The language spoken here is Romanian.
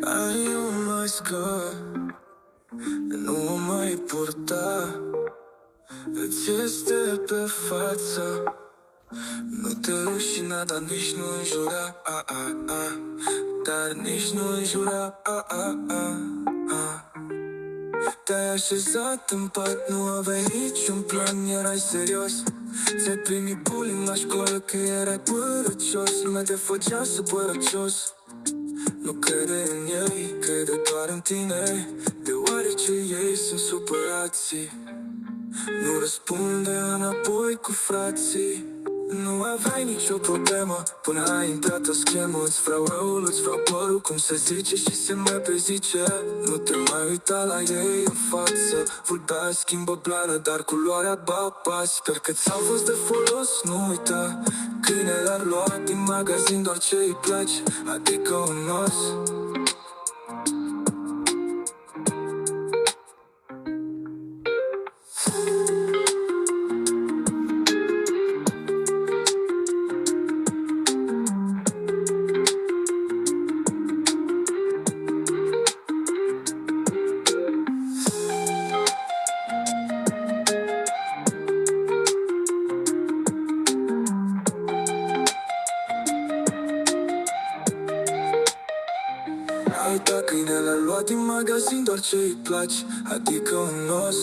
Ai nu mai scap, nu mă mai purta. Îți este pe față, nu te rușina, dar nici nu înjura, dar nici nu înjura, Te-ai așezat în pat, nu aveai niciun plan, erai serios. Ți-ai primit bullying la școală că erai părăcios. Lumea te făcea săpărăcios. Nu crede în ei, crede doar în tine, deoarece ei sunt supărații. Nu răspunde înapoi cu frații. Nu aveai nicio problemă până ai intrat în schemă. Îți vreau răul, îți vreau părul, cum se zice și se mai prezice. Nu te mai uita la ei în față. Vulpea schimbă blană, dar culoarea bapa. Sper că ți-au fost de folos, nu uita. Câinele ar lua din magazin doar ce îi place, adică un os. Ai uitat, câinele a luat din magazin doar ce îi place, adică un os.